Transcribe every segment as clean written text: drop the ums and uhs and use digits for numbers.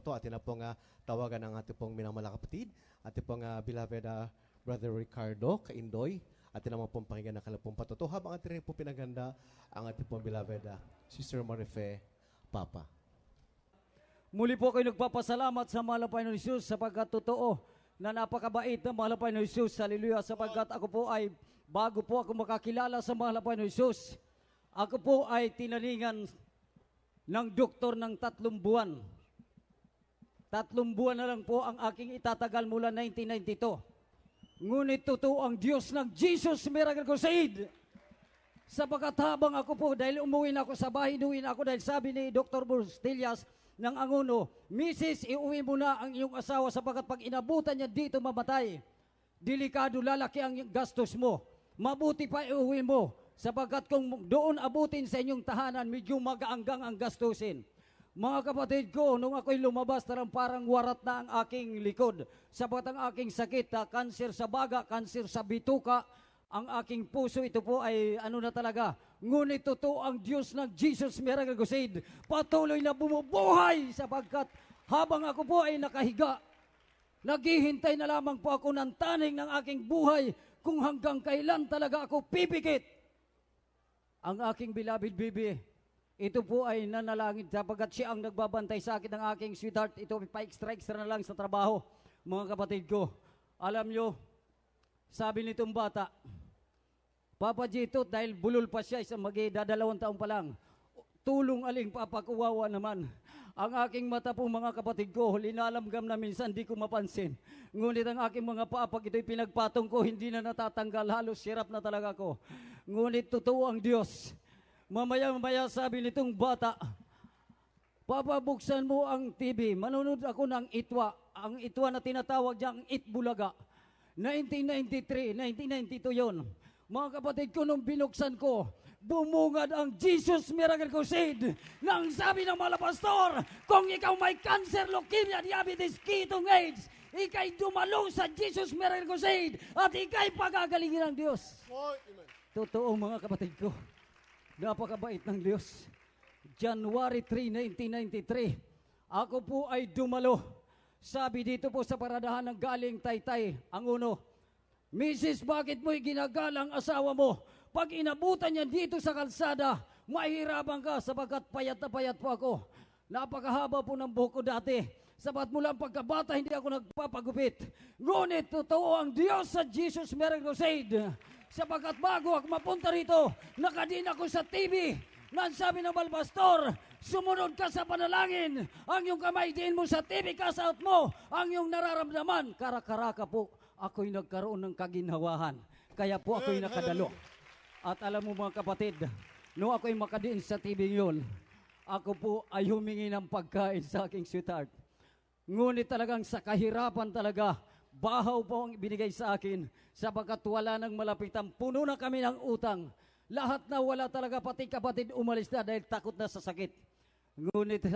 nato. Atin na pong tawagan ang ating pong minamahal kapatid. Atin pong beloved Brother Ricardo Kaindoy. Atin naman pong pakinggan na kalapong patuto. Habang atin rin po pinaganda ang ating pong beloved Sister Marife Papa. Muli po kayo nagpapasalamat sa mahal na Panginoon Jesus sapagkat totoo na napakabait ng mahal na Panginoon Jesus. Hallelujah. Sapagkat ako po ay, bago po ako makakilala sa mahal na Panginoon Jesus, ako po ay tinalingan ng doktor ng 3 buwan. 3 buwan na lang po ang aking itatagal mula 1992. Ngunit totoo ang Diyos ng Jesus Miracle Crusade. Sapagkat habang ako po, dahil umuwi na ako sa bahay, inuwi na ako dahil sabi ni Dr. Bustillas ng Angono, Mrs., iuwi mo na ang iyong asawa sapagkat pag inabutan niya dito mamatay. Delikado, lalaki ang gastos mo. Mabuti pa iuwi mo sapagkat kung doon abutin sa inyong tahanan, medyo magaanggang ang gastusin. Mga kapatid ko, nung ako'y lumabas, parang warat na ang aking likod. Sapagkat ang aking sakit, kanser sa baga, kanser sa bituka, ang aking puso, ito po ay ano na talaga. Ngunit totoo ang Diyos ng Jesus Miracle Crusade. Patuloy na bumubuhay sapagkat habang ako po ay nakahiga, naghihintay na lamang po ako ng taning ng aking buhay kung hanggang kailan talaga ako pipikit. Ang aking beloved baby, ito po ay nanalangin sapagkat siya ang nagbabantay sa akin ng aking sweetheart. Ito pa-extra na lang sa trabaho. Mga kapatid ko, alam nyo, sabi nitong bata, Papa Jito, dahil bulol pa siya, isang magdadalawang taon pa lang, tulong aling Papa, kuwawa naman. Ang aking mata po mga kapatid ko, linalamgam na minsan, di ko mapansin. Ngunit ang aking mga paa, pag ito'y pinagpatong ko, hindi na natatanggal, halos sirap na talaga ko. Ngunit totoo ang Diyos. Mamaya sabi nitong bata, Papa, buksan mo ang TV. Manunod ako ng Itwa. Ang Itwa na tinatawag niyang Itbulaga. 1993, 1992 yon. Mga kapatid ko, nung binuksan ko, bumungad ang Jesus Miracle Crusade. Nang sabi ng mga pastor, kung ikaw may cancer, leukemia, diabetes, ketong AIDS, ikay dumalo sa Jesus Miracle Crusade at ikay pagagalingin ng Diyos. Totoo mga kapatid ko, napakabait ng Diyos. January 3, 1993, ako po ay dumalo. Sabi dito po sa paradahan ng galing Taytay, ang uno, Mrs., bakit mo'y ginagalang asawa mo? Pag inabutan niya dito sa kalsada, mahirapan ka sapagkat payat na payat po ako. Napakahaba po ng buhok ko dati. Sapat mula ang pagkabata, hindi ako nagpapagupit. Ngunit totoo ang Diyos sa Jesus Miracle Crusade. Sapagkat bago ako mapunta rito, nakadin ako sa TV. Nang sabi ng balbastor, sumunod ka sa panalangin. Ang iyong kamay din mo sa TV, kasaot mo. Ang iyong nararamdaman, karakaraka po. Ako'y nagkaroon ng kaginhawahan. Kaya po ako'y nakadalo. At alam mo mga kapatid, nung ako'y makadiin sa TV yun, ako po ay humingi ng pagkain sa aking sweetheart. Ngunit talagang sa kahirapan talaga, bahaw po ang binigay sa akin sapagkat wala nang malapitan. Puno na kami ng utang. Lahat na wala talaga, pati kapatid umalis na dahil takot na sa sakit. Ngunit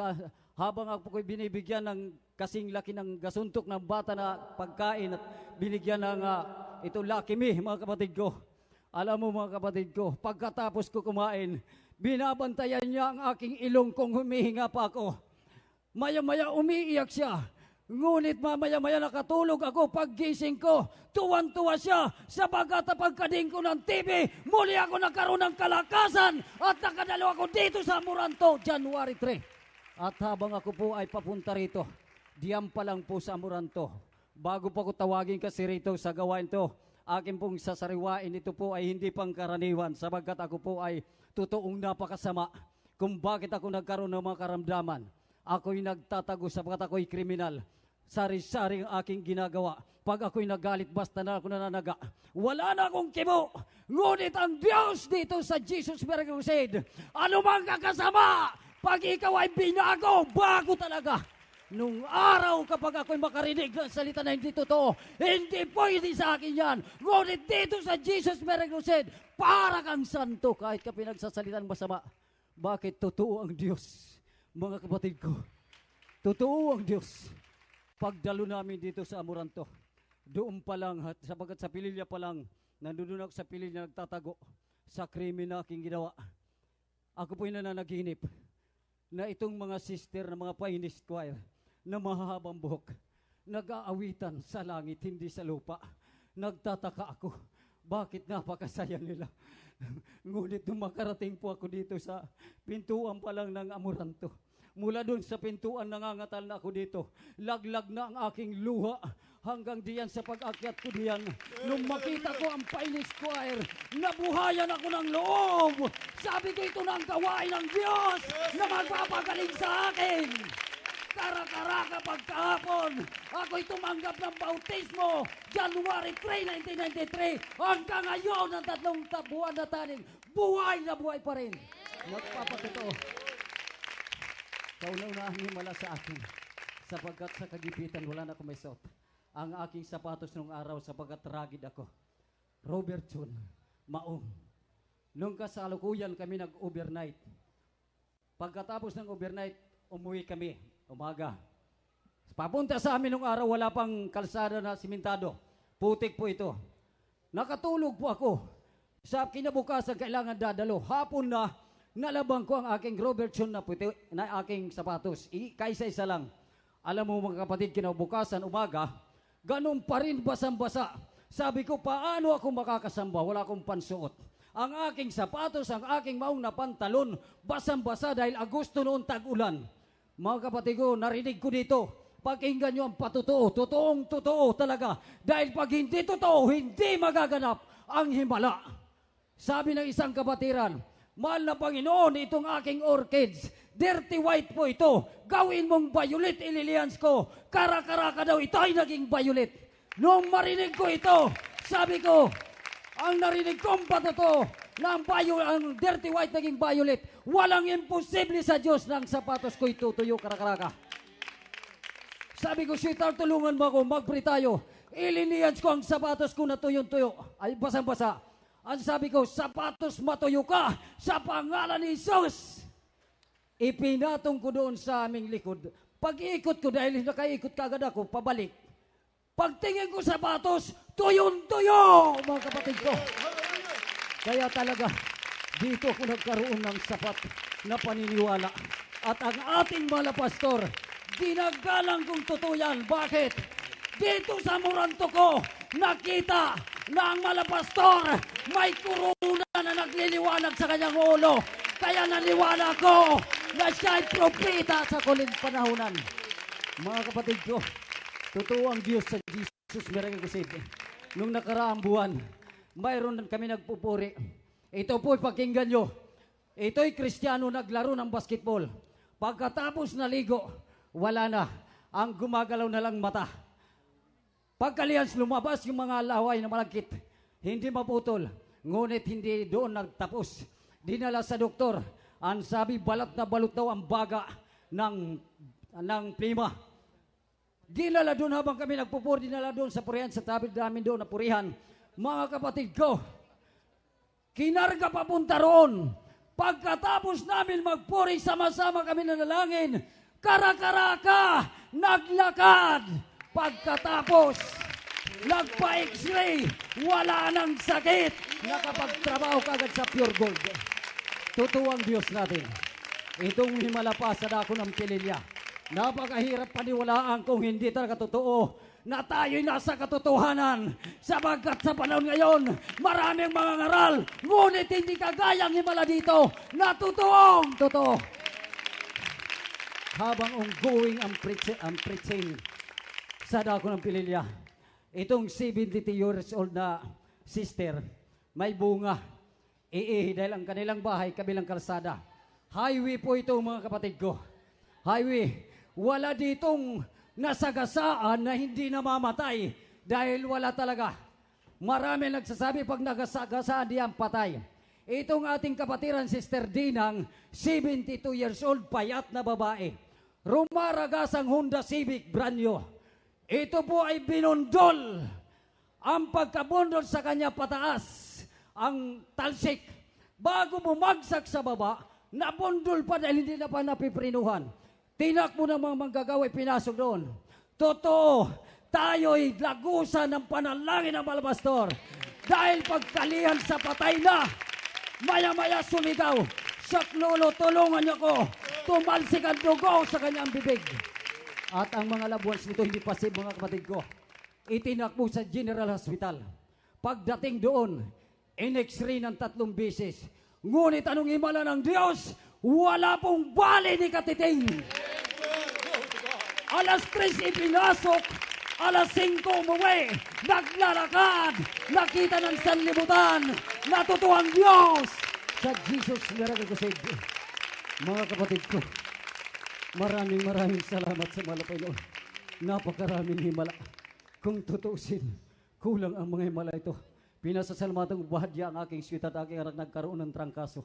habang ako ko'y binibigyan ng kasing laki ng gasuntok ng bata na pagkain at binigyan ng ito Lucky Me, mga kapatid ko. Alam mo mga kapatid ko, pagkatapos ko kumain, binabantayan niya ang aking ilong kung humihinga pa ako. Maya-maya umiiyak siya. Ngunit mamaya-maya nakatulog ako, paggising ko, tuwan-tuwa siya sapagkat pagkading ko ng TV, muli ako nagkaroon ng kalakasan at nakadalo ako dito sa Amoranto, January 3. At habang ako po ay papunta rito, diyan pa lang po sa Amoranto, bago po ako tawagin kasi rito sa gawain to, akin pong sasariwain, ito po ay hindi pangkaraniwan sapagkat ako po ay totoong napakasama kung bakit ako nagkaroon ng mga karamdaman. Ako'y nagtatago sapagkat ako'y kriminal. Sari-sari ang aking ginagawa. Pag ako'y nagalit, basta na ako nananaga. Wala na akong kibo. Ngunit ang Diyos dito sa Jesus Miracle Crusade, anumang kakasama, pag ikaw ay binago, bago talaga. Nung araw kapag ako'y makarinig ng salita na hindi totoo, hindi pwede sa akin yan. Ngunit dito sa Jesus Miracle Crusade, para kang santo kahit ka pinagsasalitan masama. Bakit totoo ang Diyos? Mga kapatid ko, totoo ang Diyos. Pagdalo namin dito sa Amoranto, doon pa lang, sapagkat sa Pililya pa lang, nandun ako sa Pililya nagtatago sa krimen na aking ginawa. Ako po'y nananaginip na itong mga sister na mga Pioneer Choir, na mahahabang buhok, nag-aawitan sa langit, hindi sa lupa. Nagtataka ako, bakit napakasaya nila? Ngunit nung makarating po ako dito sa pintuan pa lang ng Amoranto, mula doon sa pintuan nangangatal na ako dito, laglag na ang aking luha hanggang diyan sa pag-akyat ko diyan. Nung makita ko ang Pioneer Choir, nabuhayan ako ng loob. Sabi ko, ito na ang gawain ng Diyos na magpapagaling sa akin. Kara-karaka pagkahapon, ako'y tumanggap ng bautismo, January 3, 1993, hanggang ngayon ang 3 buwan na taning, buhay na buhay pa rin. Nagpapatotoo. Kauna-unahan himala sa akin, sapagkat sa kagipitan wala na akong may suot. Ang aking sapatos nung araw sapagkat ragid ako. Robert John, Maong. Nung kasalukuyan kami nag-overnight. Pagkatapos ng overnight, umuwi kami, umaga. Papunta sa amin nung araw, wala pang kalsada na simentado. Putik po ito. Nakatulog po ako. Sa kinabukasan, kailangan dadalo. Hapon na, nalabang ko ang aking Robert John na puti, na aking sapatos. Kaisa-isa lang. Alam mo mga kapatid, kinabukasan, umaga, ganun pa rin basang-basa. Sabi ko, paano ako makakasamba? Wala akong pansuot. Ang aking sapatos, ang aking maong na pantalon, basang-basa dahil Agosto noon tag-ulan. Mga kapatid ko, narinig ko dito, pakinggan nyo ang patotoo, totoong totoo talaga. Dahil pag hindi totoo, hindi magaganap ang himala. Sabi ng isang kapatiran, mahal na Panginoon, itong aking orchids, dirty white po ito. Gawin mong violet, ililians ko. Kara-karaka daw, ito ay naging violet. Nung marinig ko ito, sabi ko, ang narinig kong patotoo, na ang dirty white naging violet, walang imposible sa Diyos ng sapatos ko itutuyo, kara-karaka. Sabi ko, sweetheart, tulungan mo ako, mag-pray tayo. Ililians ko ang sapatos ko na tuyo-tuyo. Ay, basang-basa. Ang sabi ko, sapatos matuyo ka sa pangalan ni Jesus. Ipinatong ko doon sa aming likod. Pag-ikot ko, dahil nakaikot kagad ako, pabalik. Pagtingin ko sapatos, tuyon-tuyo, mga kapatid ko. Kaya talaga, dito ako nagkaroon ng sapat na paniniwala. At ang ating mga pastor, ginagalang kong totoo yan. Bakit? Dito sa Amoranto ko, nakita na ang malapastor may kuruna na nagliliwanag sa kanyang ulo. Kaya naniwala ko na siya ay propeta sa kuling panahonan. Mga kapatid ko, totoo ang Diyos sa Jesus Miracle. Nung nakaraang buwan, mayroon kami nagpupuri. Ito po'y pakinggan nyo. Ito'y Kristiyano naglaro ng basketball. Pagkatapos naligo, wala na. Ang gumagalaw na lang mata. Pagkalihans lumabas yung mga laway na malagkit. Hindi maputol. Ngunit hindi doon nagtapos. Dinala sa doktor. Ang sabi, balat na balot daw ang baga ng prima. Dinala doon habang kami nagpupuri. Dinala doon sa purihan, sa tabi namin doon na purihan. Mga kapatid ko, kinarga papunta roon. Pagkatapos namin magpuri, sama-sama kami nanalangin. Kara-karaka, naglakad. Pagkatapos, nagpa-x-ray, wala nang sakit. Nakapagtrabaho kagad sa Pure Gold. Totoo ang Diyos natin. Itong himala pa sa dako ng pililya. Napakahirap paniwalaan kung hindi talaga totoo na tayo'y nasa katotohanan. Sapagkat sa panahon ngayon, maraming mga ngaral, ngunit hindi kagayang himala dito na totoong totoo. Habang ongoing ang preaching sa dako ng pililya, itong 72 years old na sister, may bunga. Dahil ang kanilang bahay, kabilang kalsada. Highway po ito, mga kapatid ko. Highway. Wala ditong nasagasaan na hindi namamatay dahil wala talaga. Marami nagsasabi pag nagasagasaan diyan patay. Itong ating kapatiran, Sister Dinang, 72 years old, payat na babae. Rumaragas ang Honda Civic brand new. Ito po ay binundol. Ang pagkabundol sa kanya pataas, ang talsik. Bago bumagsak sa baba, nabundol pa dahil hindi na pa napiprinuhan. Tinakbo ng mga manggagawa, pinasok doon. Totoo, tayo'y lagusan ng panalangin ng malapastor. Dahil pagkalihan sa patay na, maya-maya sumigaw, Saklolo, tulungan niyo ko. Tumalsik ang dugo sa kanyang bibig. At ang mga loved ones nito hindi pa save mga kapatid ko. Itinakbo sa General Hospital. Pagdating doon, in-x-ray ng 3 beses. Ngunit anong himala ng Diyos? Wala pong bali ni Katiting. Alas 3 ipinasok, alas 5 umuwi, naglalakad, nakita ng sanlibutan, natutuwa ang Diyos sa Jesus Miracle Crusade. Mga kapatid ko, maraming salamat sa malapay noon. Napakaraming himala. Kung tutuusin, kulang ang mga himala ito. Pinasasalamatan ko bahadya ang aking sweetheart, aking anak nagkaroon ng trangkaso.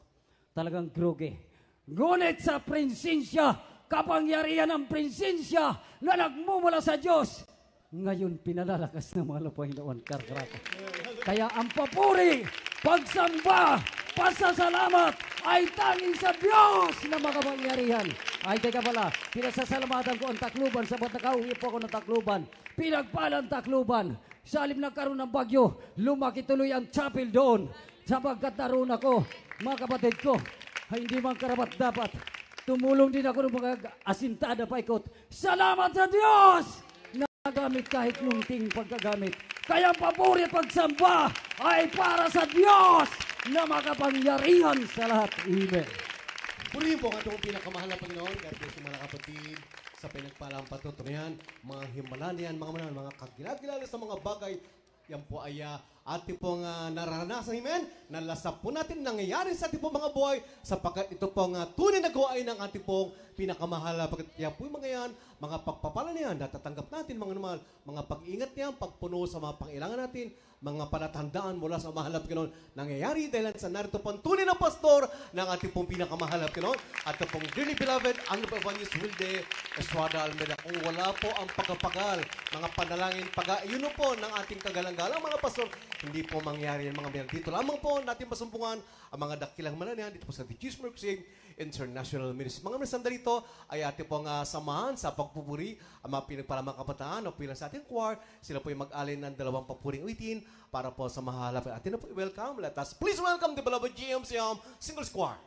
Talagang groge. Ngunit sa prinsensya, kapangyarihan ng prinsensya na nagmumula sa Diyos, ngayon pinalalakas ng mga Panginoon karkaraka. Kaya ang papuri, pagsamba, pasasalamat ay tanging sa Diyos na makapangyarihan. Ay teka pala, pinasasalamatan ko ang Tacloban sabat nakauwi po ako ng Tacloban. Pinagpalang Tacloban. Sa alim nagkaroon ng bagyo, lumaki tuloy ang chapel doon. Sapagkat naroon ako, mga kapatid ko, ay hindi man karapat dapat. Tumulong din ako ng mga asintada paikot. Salamat sa Diyos! Nagamit kahit munting pagkagamit. Kaya ang papuri at pagsamba ay para sa Diyos na makapangyarihan sa lahat. Amen. Purihin po ang atong pinakamahal na Panginoon, God bless you mga kapatid, sa pinagpalang patutunguhan, mga himala niyan, mga kagilagilala sa mga bagay, yan po ay ating pong nararanasan, amen, nalasap po natin nangyayari sa ating pong mga buhay, sapagkat ito pong tunay na gawain ng ating pong pinakamahal, pagkat yan po yung mga yan, mga pagpapala niyan, natatanggap natin mga normal, mga pag-ingat niyan, pagpuno sa mga pangailangan natin, mga palatandaan mula sa mahal na Panginoon nangyayari dahil sa narito pong tunay na pastor ng ating pong pinakamahal na Panginoon at pong dearly beloved ang Evangelist Wilde Estrada Almeida. Kung wala po ang pagkapagal, mga panalangin, yun po ng ating kagalang-galang mga pastor, hindi po mangyari yan mga mga dito lamang po natin masumpungan ang mga dakilang mananayan dito po sa The Jesus Crusade International Ministry. Mga sandali dito ay ating pong samahan sa pagpupuri ang mga pinagpalamang kabataan o pilang sa ating choir. Sila po yung mag-alin ng 2 papuring uwitin para po sa mahalap. Atin na po i-welcome. Let us please welcome the beloved GMCM Singles Choir.